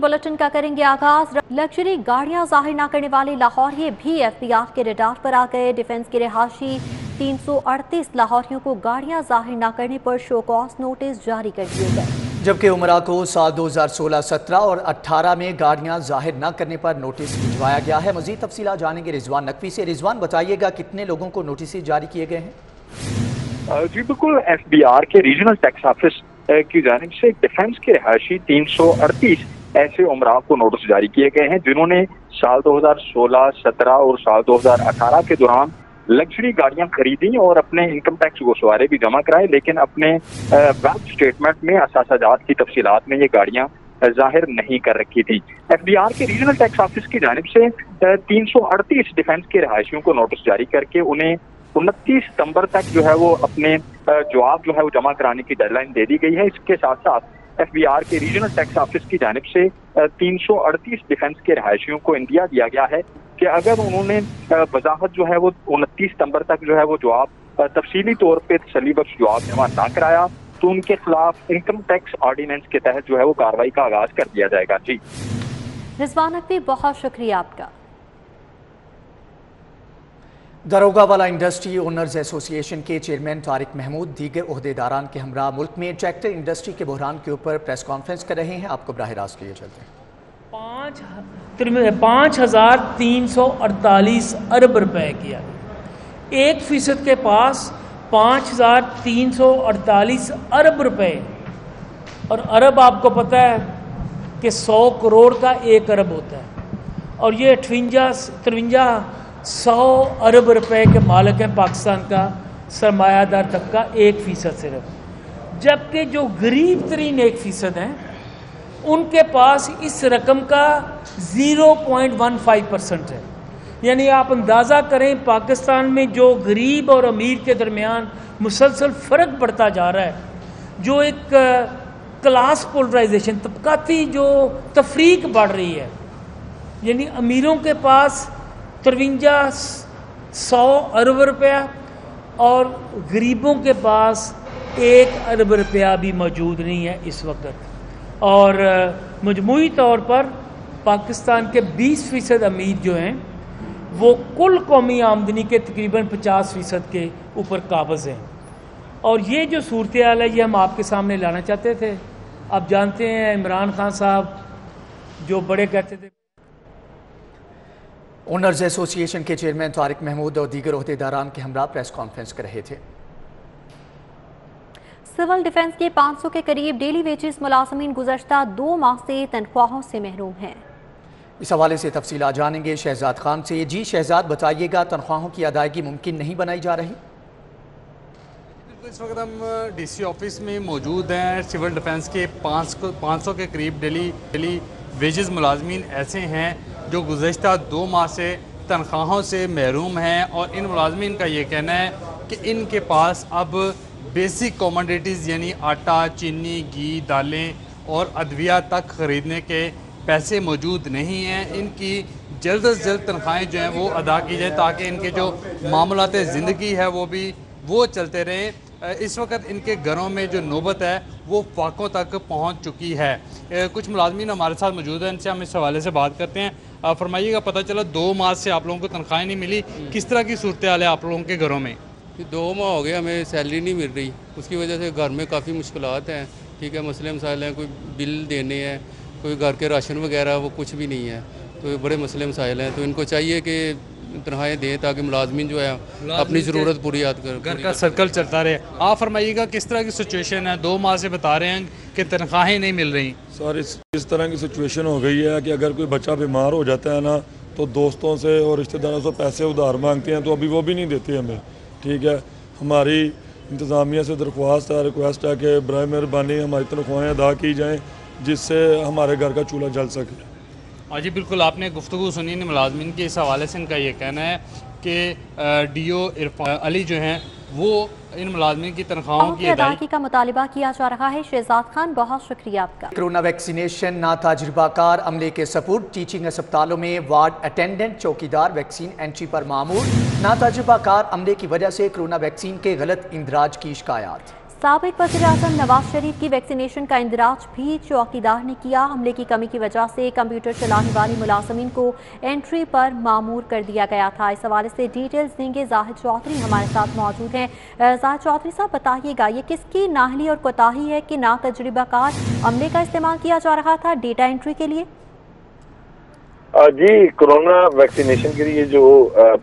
Bulletin का करेंगे आगाज। लग्जरी गाड़ियां जाहिर न करने वाले लाहौरिये भी एफबीआर के रडार पर आ गए। डिफेंस के रिहायशी 338 लाहौरियों को गाड़ियां जाहिर न करने पर शो कॉज नोटिस जारी कर दिए गए, जबकि उमरा को साल 2016, 17 और 18 में गाड़ियां जाहिर न करने पर नोटिस भिजवाया गया है। मजीद तफसीलात जानेंगे रिजवान नकवी से। रिजवान, बताइएगा कितने लोगों को नोटिस जारी किए गए हैं? जी बिल्कुल, एफबीआर के रीजनल टैक्स ऑफिस की जानिब से डिफेंस के रिहायशी 338 ऐसे उमरा को नोटिस जारी किए गए हैं जिन्होंने साल 2016, 17 और साल 2018 के दौरान लग्जरी गाड़ियां खरीदी और अपने इनकम टैक्स गोशवारे भी जमा कराए, लेकिन अपने बैंक स्टेटमेंट में असासाजात की तफसीलात में ये गाड़ियां जाहिर नहीं कर रखी थी। एफबीआर के रीजनल टैक्स ऑफिस की जानिब से 338 डिफेंस के रिहायशियों को नोटिस जारी करके उन्हें 29 सितंबर तक जो है वो अपने जवाब जो है वो जमा कराने की डेडलाइन दे दी गई है। इसके साथ साथ एफबीआर के रीजनल टैक्स ऑफिस की जानिब से 338 डिफेंस के रिहायशियों को इंदिया दिया गया है कि अगर उन्होंने वजाहत जो है वो 29 सितंबर तक जो है वो जवाब तफसीली तौर पे तसल्ली बख्श जवाब जमा ना कराया तो उनके खिलाफ इनकम टैक्स ऑर्डिनेंस के तहत जो है वो कार्रवाई का आगाज कर दिया जाएगा। जी रिजवान नकवी, बहुत शुक्रिया आपका। दरोगावाला इंडस्ट्री ओनर्स एसोसिएशन के चेयरमैन तारिक महमूद दीगर ओहदेदारान के हमरा मुल्क में ट्रैक्टर इंडस्ट्री के बहरान के ऊपर प्रेस कॉन्फ्रेंस कर रहे हैं। आपको बराह रास्त लिए चलते हैं। 5,348 अरब रुपए किया, 1% के पास 5,348 अरब रुपए, और अरब आपको पता है कि 100 करोड़ का 1 अरब होता है, और ये 53 अरब रुपए के मालिक हैं पाकिस्तान का सरमायादार तबका 1% सिर्फ, जबकि जो गरीब तरीन 1% हैं उनके पास इस रकम का 0.15% है। यानी आप अंदाज़ा करें पाकिस्तान में जो गरीब और अमीर के दरमियान मुसलसल फ़र्क बढ़ता जा रहा है, जो एक क्लास पोलराइजेशन, तबकाती जो तफरीक बढ़ रही है, यानी अमीरों के पास 5300 अरब रुपया और गरीबों के पास 1 अरब रुपया भी मौजूद नहीं है इस वक्त। और मजमूई तौर पर पाकिस्तान के 20% अमीर जो हैं वो कुल कौमी आमदनी के तकरीबन 50% के ऊपर काबज़ हैं। और ये जो सूरत हाल है ये हम आपके सामने लाना चाहते थे। आप जानते हैं इमरान खान साहब जो बड़े कहते थे। ओनर्स एसोसिएशन के चेयरमैन तारिक महमूद और दीगर ओहदेदारान के हमरा प्रेस कॉन्फ्रेंस कर रहे थे। सिविल डिफेंस के 500 के करीब डेली वेजेस मुलाजमीन गुज़श्ता 2 माह से तनख्वाहों से महरूम हैं। इस हवाले से तफसीलात जानेंगे शहजाद खान से। जी शहजाद, बताइएगा तनख्वाहों की अदायगी मुमकिन नहीं बनाई जा रही? इस वक्त हम डीसी ऑफिस में मौजूद हैं। सिविल डिफेंस के 500 के करीब डेली वेजेस मुलाजमीन ऐसे हैं जो गुज़श्ता 2 माह से तनख्वाहों से महरूम हैं, और इन मुलाजमीन का ये कहना है कि इनके पास अब बेसिक कमोडिटीज़ यानी आटा, चीनी, घी, दालें और अद्विया तक ख़रीदने के पैसे मौजूद नहीं हैं। इनकी जल्द से जल्द तनख्वाहें जो हैं वो अदा की जाए ताकि इनके जो मामलात ज़िंदगी है वो चलते रहें। इस वक्त इनके घरों में जो नौबत है वो फाकों तक पहुंच चुकी है। कुछ मुलाजमीन हमारे साथ मौजूद हैं, इनसे हम इस हवाले से बात करते हैं। फरमाइएगा, पता चला 2 माह से आप लोगों को तनख्वाहें नहीं मिली, किस तरह की सूरत हाल है आप लोगों के घरों में? 2 माह हो गए हमें सैलरी नहीं मिल रही, उसकी वजह से घर में काफ़ी मुश्किलात हैं। ठीक है, मसले मसाइल हैं, कोई बिल देने हैं, कोई घर के राशन वगैरह वो कुछ भी नहीं है, तो बड़े मसले मसाइल हैं। तो इनको चाहिए कि तनख्वाहें दें ताकि मुलाजमीन जो है अपनी ज़रूरत पूरी याद कर, घर का सर्कल चलता रहे। आप फरमाइएगा किस तरह की सिचुएशन है? 2 माह से बता रहे हैं कि तनख्वाहें नहीं मिल रही। सर इस तरह की सिचुएशन हो गई है कि अगर कोई बच्चा बीमार हो जाता है ना तो दोस्तों से और रिश्तेदारों से पैसे उधार मांगते हैं, तो अभी वो भी नहीं देते हमें। ठीक है, हमारी इंतज़ामिया से दरख्वास्त है, रिक्वेस्ट है कि बराए मेहरबानी हमारी तनख्वाहें अदा की जाएँ जिससे हमारे घर का चूल्हा जल सके। हाँ जी बिल्कुल, आपने गुफ्तगू सुनी मुलाजमीन के। इस हवाले से इनका ये कहना है कि डीओ इरफान अली जो हैं वो इन मुलाजमीन की तनख्वाहों की अदायगी का मुतालिबा किया जा रहा है। शहजाद खान, बहुत शुक्रिया आपका। कोरोना वैक्सीनेशन ना तजुर्बाकार अमले के सपुर्द। टीचिंग अस्पतालों में वार्ड अटेंडेंट, चौकीदार वैक्सीन एंट्री पर मामूर। ना तजुर्बाकार अमले की वजह से कोरोना वैक्सीन के गलत इंदराज की शिकायत। साबिक वज़ीर-ए-आज़म नवाज शरीफ की वैक्सीनेशन का इंदराज भी चौकीदार ने किया। हमले की कमी की वजह से कंप्यूटर चलाने वाली मुलाजमीन को एंट्री पर मामूर कर दिया गया था। इस हवाले से डिटेल्स देंगे जाहिद चौधरी हमारे साथ मौजूद हैं। जाहिद चौधरी साहब, बताइएगा ये किसकी नाहली और कोताही है कि ना तजुर्बाकार अमले का इस्तेमाल किया जा रहा था डेटा एंट्री के लिए? जी, कोरोना वैक्सीनेशन के लिए जो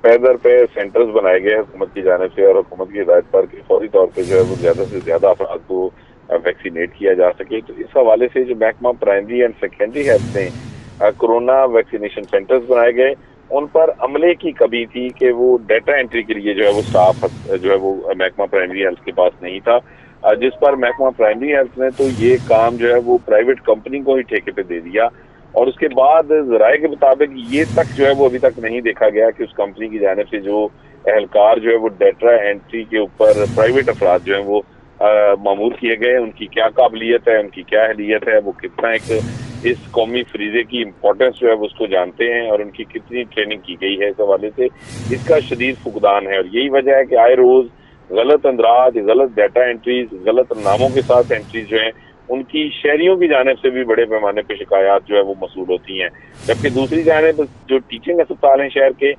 पे दर पे सेंटर्स बनाए गए हैं हुकूमत की जानिब से और हुकूमत की हिदायत पर कि फौरी तौर पे जो है वो ज्यादा से ज्यादा अफराद को वैक्सीनेट किया जा सके, तो इस हवाले से जो महकमा प्राइमरी एंड सेकेंडरी हेल्थ ने कोरोना वैक्सीनेशन सेंटर्स बनाए गए, उन पर अमले की कमी थी कि वो डाटा एंट्री के लिए जो है वो स्टाफ जो है वो महकमा प्राइमरी हेल्थ के पास नहीं था, जिस पर महकमा प्राइमरी हेल्थ ने तो ये काम जो है वो प्राइवेट कंपनी को ही ठेके पे दे दिया। और उसके बाद ज़राए के मुताबिक ये तक जो है वो अभी तक नहीं देखा गया कि उस कंपनी की जानिब से जो एहलकार जो है वो डाटा एंट्री के ऊपर प्राइवेट अफराद जो है वो मामूर किए गए, उनकी क्या काबिलियत है, उनकी क्या अहलियत है, वो कितना एक इस कौमी फरीजे की इम्पोर्टेंस जो है वो उसको जानते हैं और उनकी कितनी ट्रेनिंग की गई है। इस हवाले से इसका शदीद फुकदान है और यही वजह है कि आए रोज गलत अंदराज, गलत डाटा एंट्रीज, गलत नामों के साथ एंट्रीज जो है उनकी शहरियों की जानिब से भी बड़े पैमाने पे शिकायत जो है वो मसूल होती हैं। जबकि दूसरी जानिब जो टीचिंग अस्पताल हैं शहर के,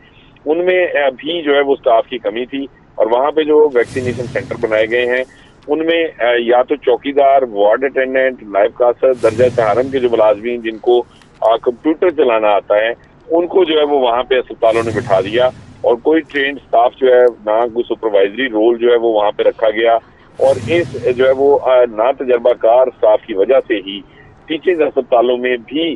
उनमें भी जो है वो स्टाफ की कमी थी और वहाँ पे जो वैक्सीनेशन सेंटर बनाए गए हैं उनमें या तो चौकीदार, वार्ड अटेंडेंट, नायब कासर, दर्जा चहारम के जो मुलाजमीन जिनको कंप्यूटर चलाना आता है, उनको जो है वो वहाँ पे अस्पतालों ने बिठा दिया और कोई ट्रेंड स्टाफ जो है ना, कोई सुपरवाइजरी रोल जो है वो वहाँ पे रखा गया। और इस जो है वो ना तजर्बाकार स्टाफ की वजह से ही टीचिंग अस्पतालों में भी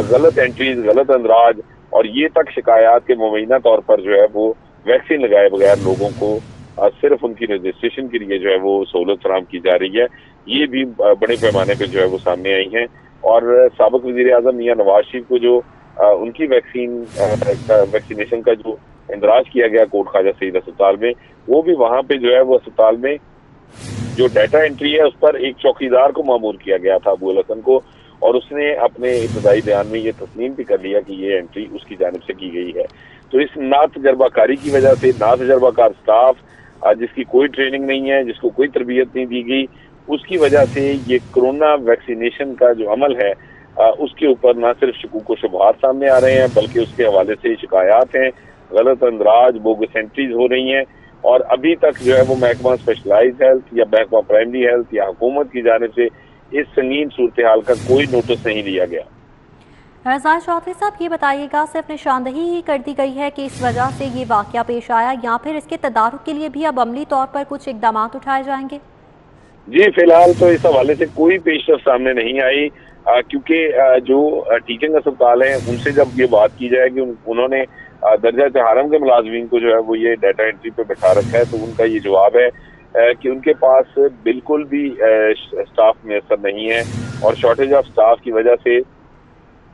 गलत एंट्रीज, गलत अंदराज और ये तक शिकायत के मुबैना तौर पर जो है वो वैक्सीन लगाए बगैर लोगों को सिर्फ उनकी रजिस्ट्रेशन के लिए जो है वो सहूलत फराहम की जा रही है, ये भी बड़े पैमाने पे जो है वो सामने आई हैं। और साबिक वज़ीर-ए-आज़म मियां नवाज शरीफ को जो उनकी वैक्सीनेशन का जो इंदराज किया गया कोट ख्वाजा सईद अस्पताल में, वो भी वहाँ पे जो है वो अस्पताल में जो डाटा एंट्री है उस पर एक चौकीदार को मामूर किया गया था, अबू अल हसन को, और उसने अपने इब्तदाई बयान में ये तस्लीम भी कर लिया कि ये एंट्री उसकी जानिब से की गई है। तो इस नातजर्बाकारी की वजह से नातजर्बाकार स्टाफ जिसकी कोई ट्रेनिंग नहीं है, जिसको कोई तरबियत नहीं दी गई, उसकी वजह से ये कोरोना वैक्सीनेशन का जो अमल है उसके ऊपर न सिर्फ शकूक व शुबहात सामने आ रहे हैं बल्कि उसके हवाले से शिकायत हैं, गलत अंदराज, बोगस एंट्रीज हो रही हैं और अभी तक जो है वो महकमा स्पेशलाइज्ड हेल्थ या महकमा प्राइमरी हेल्थ या हुकूमत की जानिब से इस संगीन सूरत हाल का कोई नोटिस नहीं लिया गया। जाहिद चौधरी साहब, ये बताइएगा सिर्फ निशानदही ही कर दी गई है कि इस वजह से ये वाकया पेश आया या फिर इसके तदारुक के लिए भी अब अमली तौर पर कुछ इकदाम उठाए जाएंगे? जी, फिलहाल तो इस हवाले से कोई पेशरफ सामने नहीं आई क्योंकि जो टीचिंग अस्पताल हैं उनसे जब ये बात की जाएगी, उन्होंने दर्जा चहारम के मुलाजमीन को जो है वो ये डाटा एंट्री पे बैठा रखा है, तो उनका ये जवाब है कि उनके पास बिल्कुल भी स्टाफ मैसर नहीं है और शॉर्टेज ऑफ स्टाफ की वजह से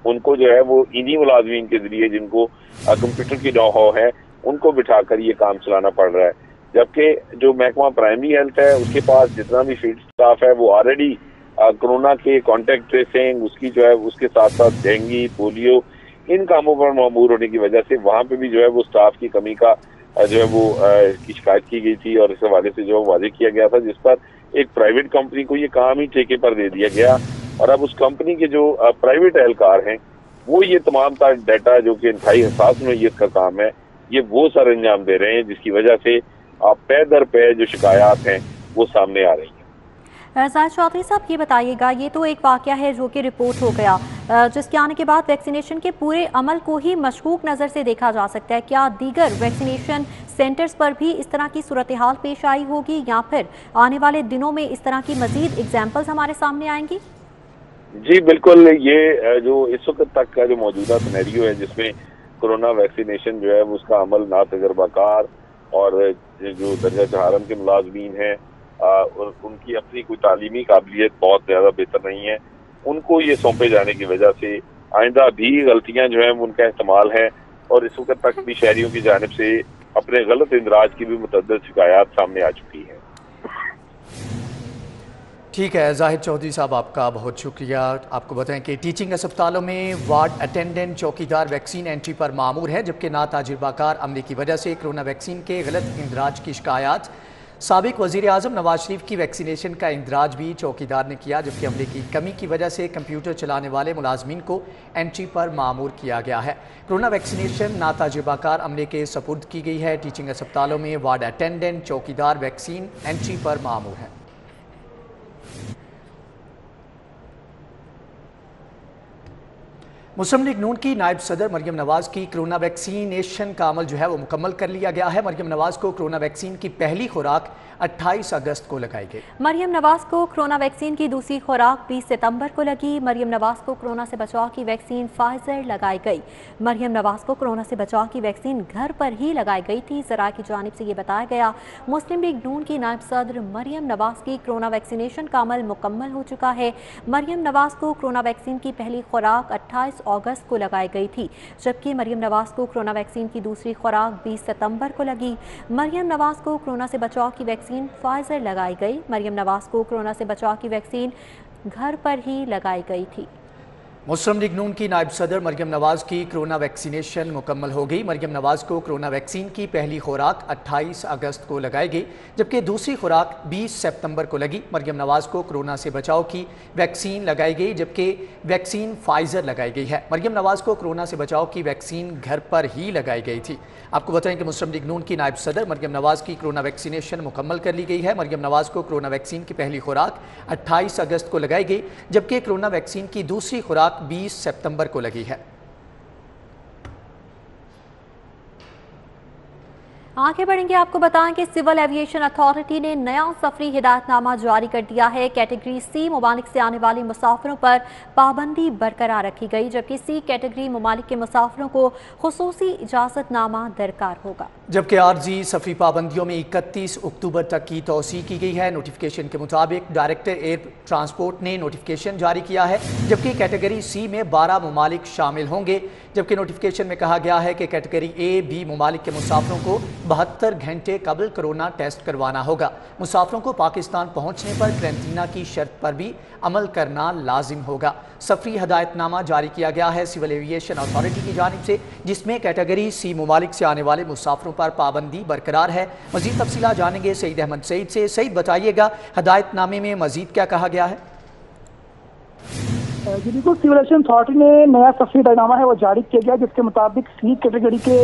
उनको जो है वो इन्हीं मुलाजमीन के जरिए जिनको कंप्यूटर की नौ-हाव है उनको बिठाकर ये काम चलाना पड़ रहा है। जबकि जो महकमा प्राइमरी हेल्थ है उसके पास जितना भी फील्ड स्टाफ है वो ऑलरेडी कोरोना के कॉन्टेक्ट ट्रेसिंग, उसकी जो है उसके साथ साथ डेंगू, पोलियो, इन कामों पर मामूर होने की वजह से वहाँ पे भी जो है वो स्टाफ की कमी का जो है वो की शिकायत की गई थी और इस हवाले से जो वादे किया गया था, जिस पर एक प्राइवेट कंपनी को ये काम ही ठेके पर दे दिया गया और अब उस कंपनी के जो प्राइवेट एहलकार हैं वो ये तमाम डाटा जो कि इंतहाई हसास नौइयत का काम है ये वो सर अंजाम दे रहे हैं, जिसकी वजह से पे दर पे जो शिकायत हैं वो सामने आ रही हैं। जाहिद चौधरी साहब, ये बताइएगा, ये तो एक वाकया है जो कि रिपोर्ट हो गया, जिसके आने के बाद वैक्सीनेशन के पूरे अमल को ही मशकूक नज़र से देखा जा सकता है। क्या दीगर वैक्सीनेशन सेंटर्स पर भी इस तरह की सूरत हाल पेश आई होगी या फिर आने वाले दिनों में इस तरह की मजीद एग्जाम्पल्स हमारे सामने आएंगी? जी बिल्कुल, ये जो इस वक्त तक का जो मौजूदा सिनेरियो है जिसमें कोरोना वैक्सीनेशन जो है उसका अमल ना तजर्बाकार और जो दर्जा चहारम के मुलाजमीन हैं और उनकी अपनी कोई तालीमी काबिलियत बहुत ज़्यादा बेहतर नहीं है, उनको ये सौंपे जाने की वजह से आइंदा भी गलतियां जो हैं उनका इस्तेमाल है और इस वक्त तक भी शहरियों की जानिब से अपने गलत इंदराज की भी मुतअद्दिद शिकायत सामने आ चुकी है। ठीक है जाहिद चौधरी साहब, आपका बहुत शुक्रिया। आपको बताएं कि टीचिंग अस्पतालों में वार्ड अटेंडेंट, चौकीदार वैक्सीन एंट्री पर मामूर है, जबकि ना तजुर्बाकार अमले की वजह से कोरोना वैक्सीन के गलत इंदराज की शिकायत साबिक वज़ीर आज़म नवाज शरीफ की वैक्सीनेशन का इंदराज भी चौकीदार ने किया, जबकि अमले की कमी की वजह से कंप्यूटर चलाने वाले मुलाजमीन को एंट्री पर मामूर किया गया है। कोरोना वैक्सीनेशन नातजुर्बाकार अमले के सपुर्द की गई है। टीचिंग अस्पतालों में वार्ड अटेंडेंट, चौकीदार वैक्सीन एंट्री पर मामूर है। मुस्लिम लीग नून की नायब सदर मरियम नवाज की कोरोना वैक्सीनेशन का अमल जो है वो मुकम्मल कर लिया गया है। मरियम नवाज को कोरोना वैक्सीन की पहली खुराक 28 अगस्त को लगाई गई। मरियम नवाज को कोरोना वैक्सीन की दूसरी खुराक 20 सितंबर को लगी। मरियम नवाज को कोरोना से बचाव की वैक्सीन फाइजर लगाई गई। मरियम नवाज को कोरोना से बचाव की वैक्सीन घर पर ही लगाई गई थी। ज़राए की जानिब से ये बताया गया। मुस्लिम लीग नून की नायब सदर मरियम नवाज की कोरोना वैक्सीनेशन का अमल मुकम्मल हो चुका है। मरियम नवाज को कोरोना वैक्सीन की पहली खुराक 28 अगस्त को लगाई गई थी, जबकि मरियम नवाज को कोरोना वैक्सीन की दूसरी खुराक 20 सितंबर को लगी। मरियम नवाज को कोरोना से बचाव की वैक्सीन फाइजर लगाई गई। मरियम नवाज को कोरोना से बचाव की वैक्सीन घर पर ही लगाई गई थी। मुस्लिम लीग नून की नायब सदर मरियम नवाज की कोरोना वैक्सीनेशन मुकम्मल हो गई। मरियम नवाज को कोरोना वैक्सीन की पहली खुराक 28 अगस्त को लगाई गई, जबकि दूसरी खुराक 20 सितंबर को लगी। मरियम नवाज को कोरोना से बचाव की वैक्सीन लगाई गई, जबकि वैक्सीन फाइजर लगाई गई है। मरियम नवाज को कोरोना से बचाव की वैक्सीन घर पर ही लगाई गई थी। आपको बताएं कि मुस्लिम लीग नून की नायब सदर मरियम नवाज की कोरोना वैक्सीनेशन मुकम्मल कर ली गई है। मरियम नवाज को कोरोना वैक्सीन की पहली खुराक 28 अगस्त को लगाई गई, जबकि कोरोना वैक्सीन की दूसरी खुराक 20 सितंबर को लगी है। आगे बढ़ेंगे। आपको बताएं कि सिविल एविएशन अथॉरिटी ने नया सफरी हिदायतनामा जारी कर दिया है। कैटेगरी सी ममालिक से आने वाले मुसाफिरों पर पाबंदी बरकरार रखी गई, जबकि सी कैटेगरी ममालिक के मुसाफिरों को खुसूसी इजाजतनामा दरकार होगा। जबकि आर्जी सफरी पाबंदियों में 31 अक्टूबर तक की तौसीह की गई है। नोटिफिकेशन के मुताबिक डायरेक्टर एयर ट्रांसपोर्ट ने नोटिफिकेशन जारी किया है, जबकि कैटेगरी सी में 12 ममालिक शामिल होंगे। जबकि नोटिफिकेशन में कहा गया है कि कैटेगरी ए बी ममालिक के मुसाफिरों को 72 घंटे कबल कोरोना टेस्ट करवाना होगा। मुसाफिरों को पाकिस्तान पहुंचने पर क्वारंटीना की शर्त पर भी अमल करना लाजिम होगा। सफरी हदायतनामा जारी किया गया है सिविल एविएशन अथॉरिटी की जानिब से, जिसमें कैटेगरी सी ममालिक से आने वाले मुसाफिरों पर पाबंदी बरकरार है। मजीद तफसीलात जानेंगे सईद अहमद सईद से। सईद, बताइएगा हदायतनामे में मजीद क्या कहा गया है? जी बिल्कुल, सिविल एविएशन अथॉरिटी ने नया सफरी हिदायतनामा है वो जारी किया गया, जिसके मुताबिक सी कैटेगरी के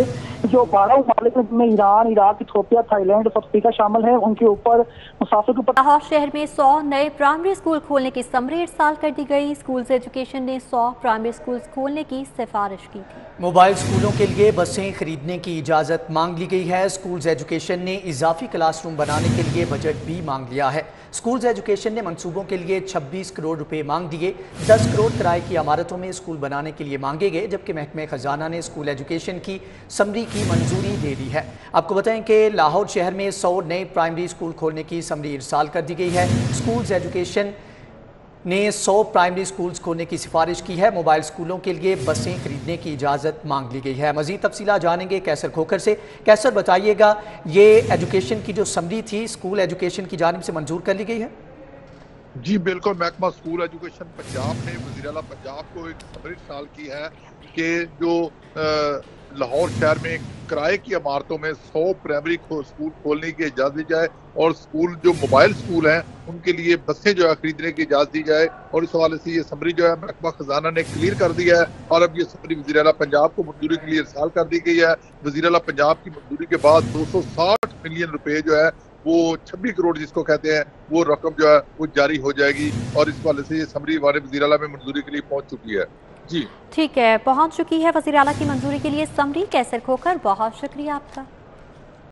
जो 12 ममालिक में ईरान, इराक, इथियोपिया, थाईलैंड और साउथ अफ्रीका शामिल है, उनके ऊपर मुसाफिर के ऊपर लाहौर शहर में 100 नए प्राइमरी स्कूल खोलने की समरी इरसाल कर दी गई। स्कूल्स एजुकेशन ने 100 प्राइमरी स्कूल खोलने की सिफारिश की थी। मोबाइल स्कूलों के लिए बसें खरीदने की इजाज़त मांग ली गई है। स्कूल्स एजुकेशन ने इजाफी क्लासरूम बनाने के लिए बजट भी मांग लिया है। स्कूल्स एजुकेशन ने मंसूबों के लिए 26 करोड़ रुपए मांग दिए। 10 करोड़ किराए की इमारतों में स्कूल बनाने के लिए मांगे गए, जबकि महकमे खजाना ने स्कूल एजुकेशन की समरी की मंजूरी दे दी है। आपको बताएं कि लाहौर शहर में 100 नए प्राइमरी स्कूल खोलने की समरी इरसाल कर दी गई है। स्कूल्स एजुकेशन ने 100 प्राइमरी स्कूल्स खोलने की सिफारिश की है। मोबाइल स्कूलों के लिए बसें खरीदने की इजाज़त मांग ली गई है। मज़ीद तफसीलात जानेंगे कैसर खोखर से। कैसर, बताइएगा ये एजुकेशन की जो समरी थी स्कूल एजुकेशन की जानिब से मंजूर कर ली गई है? जी बिल्कुल, महकमा स्कूल एजुकेशन पंजाब ने वज़ीर आला पंजाब को एक समरी इरसाल की है कि जो लाहौर शहर में किराए की इमारतों में 100 प्राइमरी स्कूल खोलने की इजाज़त दी जाए और स्कूल जो मोबाइल स्कूल हैं उनके लिए बसें जो है खरीदने की इजाज़त दी जाए। और इस हवाले से ये समरी जो है महकमा खजाना ने क्लियर कर दिया है और अब ये समरी वज़ीर आला पंजाब को मंजूरी के लिए इरसाल कर दी गई है। वज़ीर आला पंजाब की मंजूरी के बाद 260 मिलियन रुपए जो है वो 26 करोड़ जिसको कहते हैं वो रकम जो है वो जारी हो जाएगी और इस हवाले से ये समरी हमारे वज़ीर आला में मंजूरी के लिए पहुंच चुकी है। जी ठीक है, पहुंच चुकी है वज़ीर आला की मंजूरी के लिए समरी। कैसर खोखर, बहुत शुक्रिया आपका।